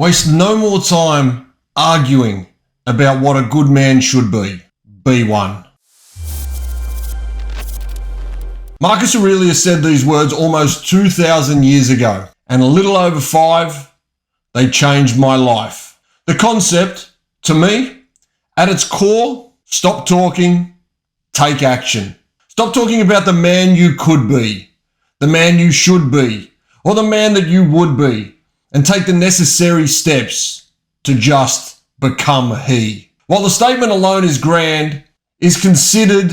Waste no more time arguing about what a good man should be. Be one. Marcus Aurelius said these words almost 2,000 years ago, and a little over 5, they changed my life. The concept, to me, at its core, stop talking, take action. Stop talking about the man you could be, the man you should be, or the man that you would be, and take the necessary steps to just become he. While the statement alone is grand, is considered,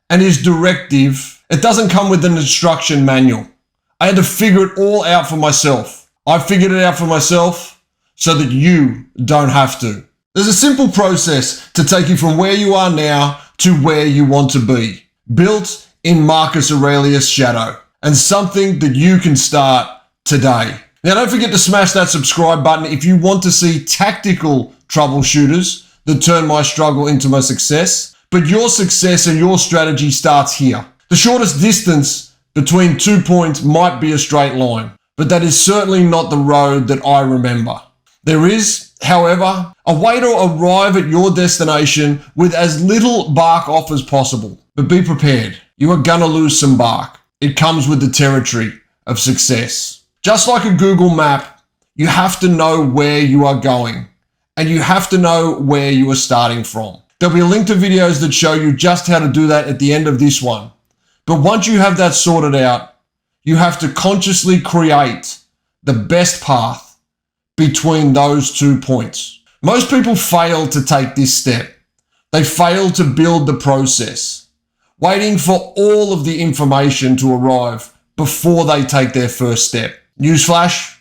and is directive, it doesn't come with an instruction manual. I had to figure it all out for myself. I figured it out for myself so that you don't have to. There's a simple process to take you from where you are now to where you want to be, built in Marcus Aurelius' shadow, and something that you can start today. Now, don't forget to smash that subscribe button if you want to see tactical troubleshooters that turn my struggle into my success. But your success and your strategy starts here. The shortest distance between 2 points might be a straight line, but that is certainly not the road that I remember. There is, however, a way to arrive at your destination with as little bark off as possible. But be prepared. You are gonna lose some bark. It comes with the territory of success. Just like a Google map, you have to know where you are going, and you have to know where you are starting from. There'll be a link to videos that show you just how to do that at the end of this one. But once you have that sorted out, you have to consciously create the best path between those 2 points. Most people fail to take this step. They fail to build the process, waiting for all of the information to arrive before they take their first step. Newsflash,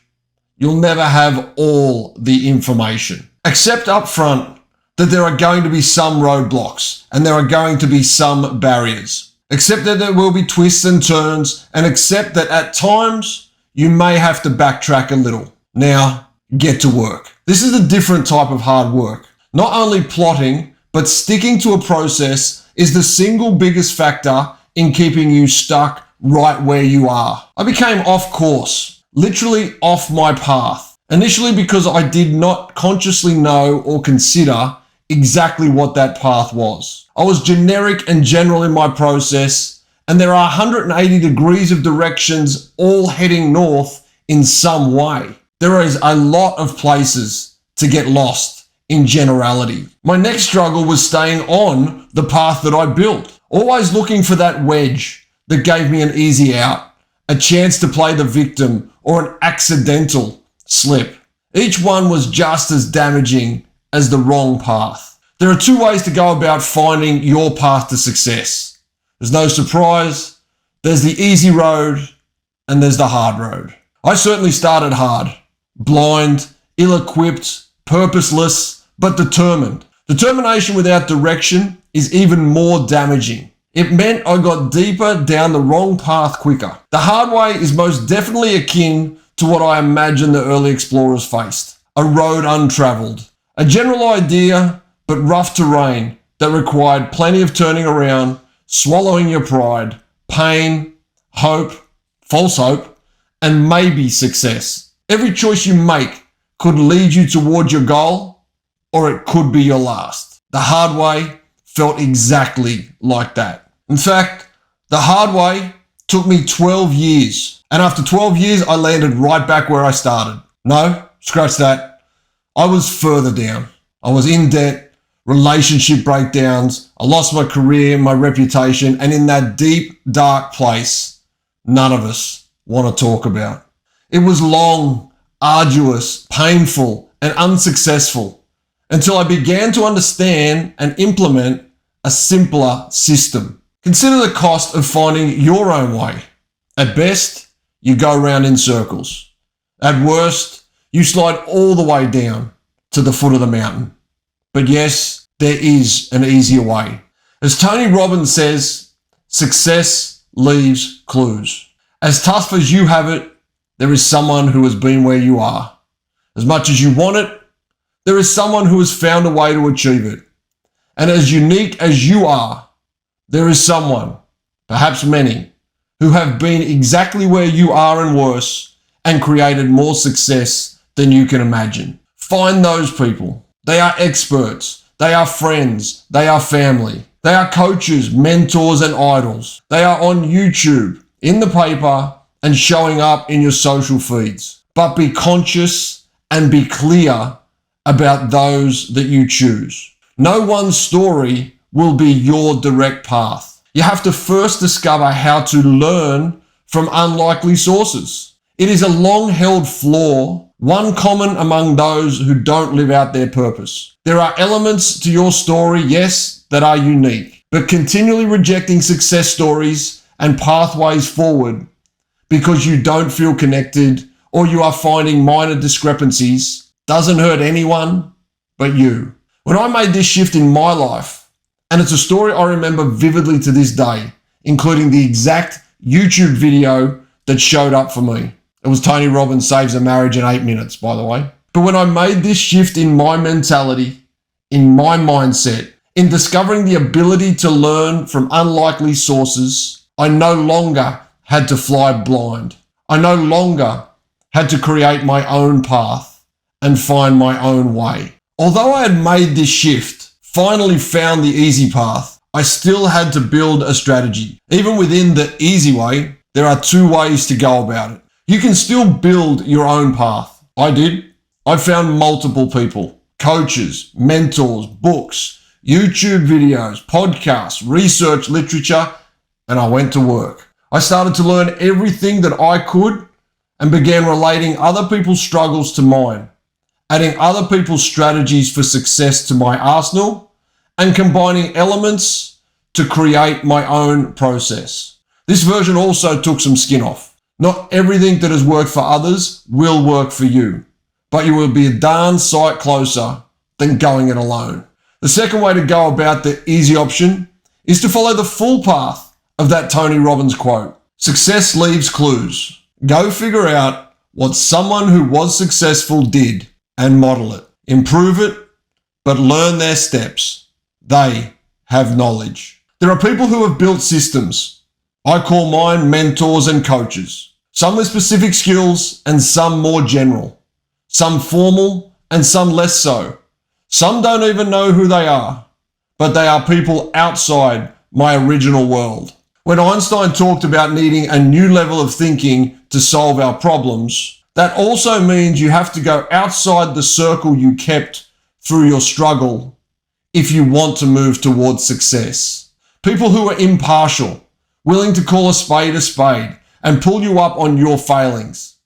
you'll never have all the information. Accept up front that there are going to be some roadblocks and there are going to be some barriers. Accept that there will be twists and turns, and accept that at times you may have to backtrack a little. Now, get to work. This is a different type of hard work. Not only plotting, but sticking to a process is the single biggest factor in keeping you stuck right where you are. I became off course, literally off my path, initially because I did not consciously know or consider exactly what that path was. I was generic and general in my process, and there are 180 degrees of directions all heading north in some way. There is a lot of places to get lost in generality. My next struggle was staying on the path that I built, always looking for that wedge that gave me an easy out, a chance to play the victim, or an accidental slip. Each one was just as damaging as the wrong path. There are 2 ways to go about finding your path to success. There's no surprise, there's the easy road, and there's the hard road. I certainly started hard, blind, ill-equipped, purposeless, but determined. Determination without direction is even more damaging. It meant I got deeper down the wrong path quicker. The hard way is most definitely akin to what I imagine the early explorers faced. A road untraveled. A general idea, but rough terrain that required plenty of turning around, swallowing your pride, pain, hope, false hope, and maybe success. Every choice you make could lead you towards your goal, or it could be your last. The hard way felt exactly like that. In fact, the hard way took me 12 years. And after 12 years, I landed right back where I started. No, scratch that. I was further down. I was in debt, relationship breakdowns. I lost my career, my reputation, and in that deep, dark place, none of us want to talk about. It was long, arduous, painful, and unsuccessful until I began to understand and implement a simpler system. Consider the cost of finding your own way. At best, you go round in circles. At worst, you slide all the way down to the foot of the mountain. But yes, there is an easier way. As Tony Robbins says, success leaves clues. As tough as you have it, there is someone who has been where you are. As much as you want it, there is someone who has found a way to achieve it. And as unique as you are, there is someone, perhaps many, who have been exactly where you are and worse, and created more success than you can imagine. Find those people. They are experts. They are friends. They are family. They are coaches, mentors, and idols. They are on YouTube, in the paper, and showing up in your social feeds. But be conscious and be clear about those that you choose. No one story will be your direct path. You have to first discover how to learn from unlikely sources. It is a long-held flaw, one common among those who don't live out their purpose. There are elements to your story, yes, that are unique, but continually rejecting success stories and pathways forward because you don't feel connected or you are finding minor discrepancies doesn't hurt anyone but you. When I made this shift in my life, and it's a story I remember vividly to this day, including the exact YouTube video that showed up for me. It was Tony Robbins Saves a Marriage in 8 minutes, by the way. But when I made this shift in my mentality, in my mindset, in discovering the ability to learn from unlikely sources, I no longer had to fly blind. I no longer had to create my own path and find my own way. Although I had made this shift, finally found the easy path, I still had to build a strategy. Even within the easy way, there are 2 ways to go about it. You can still build your own path. I did. I found multiple people, coaches, mentors, books, YouTube videos, podcasts, research, literature, and I went to work. I started to learn everything that I could and began relating other people's struggles to mine, adding other people's strategies for success to my arsenal, and combining elements to create my own process. This version also took some skin off. Not everything that has worked for others will work for you, but you will be a darn sight closer than going it alone. The second way to go about the easy option is to follow the full path of that Tony Robbins quote. Success leaves clues. Go figure out what someone who was successful did and model it. Improve it, but learn their steps. They have knowledge. There are people who have built systems. I call mine mentors and coaches. Some with specific skills and some more general. Some formal and some less so. Some don't even know who they are, but they are people outside my original world. When Einstein talked about needing a new level of thinking to solve our problems, that also means you have to go outside the circle you kept through your struggle if you want to move towards success. People who are impartial, willing to call a spade and pull you up on your failings.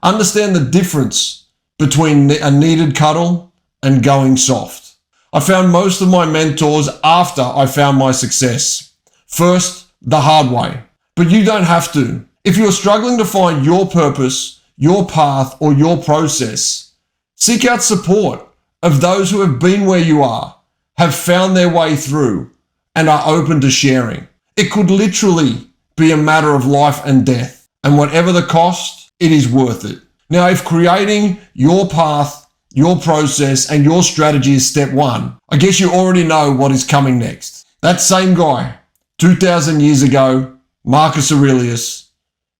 Understand the difference between a needed cuddle and going soft. I found most of my mentors after I found my success. First, the hard way. But you don't have to. If you are struggling to find your purpose, your path, or your process, seek out support of those who have been where you are, have found their way through, and are open to sharing. It could literally be a matter of life and death, and whatever the cost, it is worth it. Now, if creating your path, your process, and your strategy is step 1, I guess you already know what is coming next. That same guy, 2,000 years ago, Marcus Aurelius,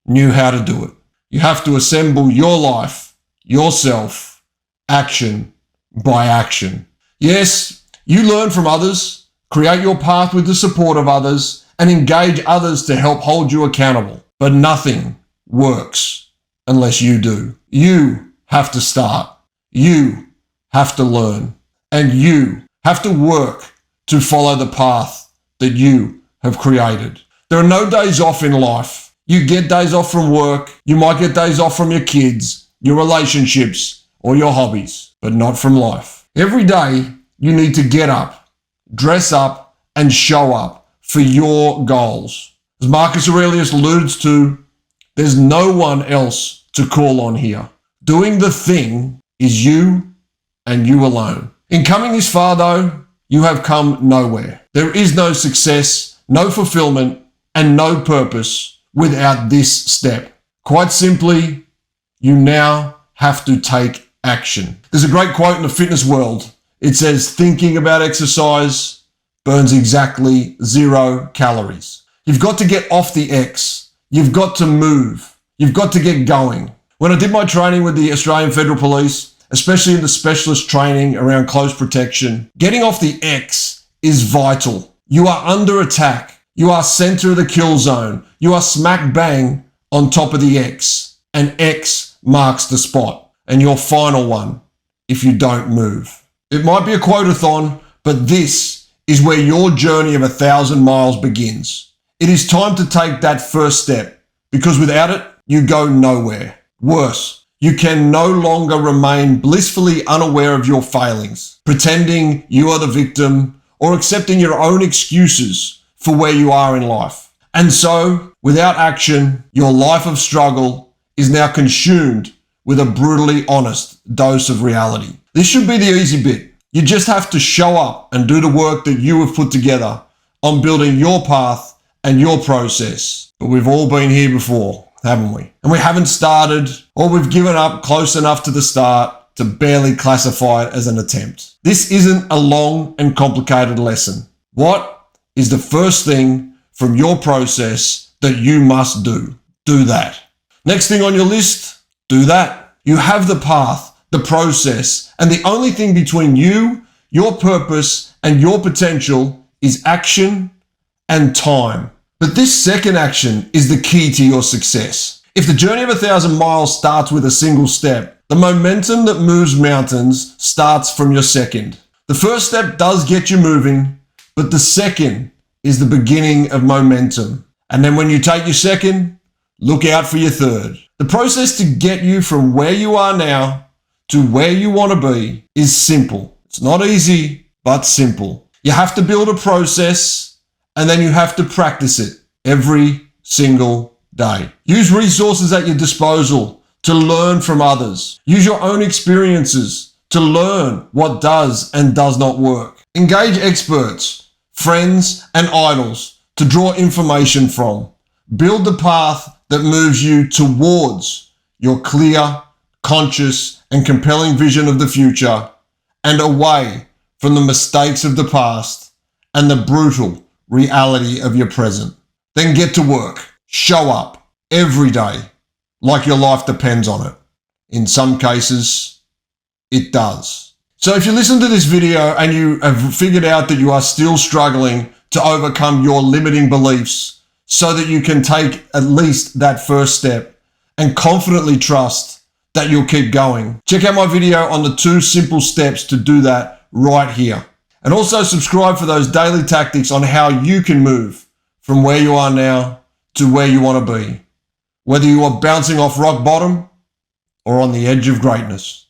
knew how to do it. You have to assemble your life, yourself, action by action. Yes, you learn from others, create your path with the support of others, and engage others to help hold you accountable. But nothing works unless you do. You have to start. You have to learn. And you have to work to follow the path that you have created. There are no days off in life. You get days off from work. You might get days off from your kids, your relationships, or your hobbies, but not from life. Every day, you need to get up, dress up, and show up for your goals. As Marcus Aurelius alludes to, there's no one else to call on here. Doing the thing is you and you alone. In coming this far though, you have come nowhere. There is no success, no fulfillment, and no purpose without this step. Quite simply, you now have to take action. There's a great quote in the fitness world. It says, thinking about exercise burns exactly 0 calories. You've got to get off the X. You've got to move. You've got to get going. When I did my training with the Australian Federal Police, especially in the specialist training around close protection. Getting off the X is vital. You are under attack. You are center of the kill zone. You are smack bang on top of the X, and X marks the spot and your final one if you don't move. It might be a quote-a-thon, but this is where your journey of 1,000 miles begins. It is time to take that first step, because without it, you go nowhere. Worse, you can no longer remain blissfully unaware of your failings, pretending you are the victim or accepting your own excuses for where you are in life. And so, without action, your life of struggle is now consumed with a brutally honest dose of reality. This should be the easy bit. You just have to show up and do the work that you have put together on building your path and your process. But we've all been here before, haven't we? And we haven't started, or we've given up close enough to the start to barely classify it as an attempt. This isn't a long and complicated lesson. What is the first thing from your process that you must do? Do that. Next thing on your list, do that. You have the path, the process, and the only thing between you, your purpose, and your potential is action and time. But this second action is the key to your success. If the journey of 1,000 miles starts with a single step, the momentum that moves mountains starts from your second. The first step does get you moving, but the second is the beginning of momentum. And then when you take your second, look out for your third. The process to get you from where you are now to where you want to be is simple. It's not easy, but simple. You have to build a process, and then you have to practice it every single day. Use resources at your disposal to learn from others. Use your own experiences to learn what does and does not work. Engage experts, friends, and idols to draw information from. Build the path that moves you towards your clear, conscious, and compelling vision of the future, and away from the mistakes of the past and the brutal reality of your present. Then get to work. Show up every day like your life depends on it. In some cases, it does. So if you listen to this video and you have figured out that you are still struggling to overcome your limiting beliefs so that you can take at least that first step and confidently trust that you'll keep going, check out my video on the 2 simple steps to do that right here. And also subscribe for those daily tactics on how you can move from where you are now to where you want to be, whether you are bouncing off rock bottom or on the edge of greatness.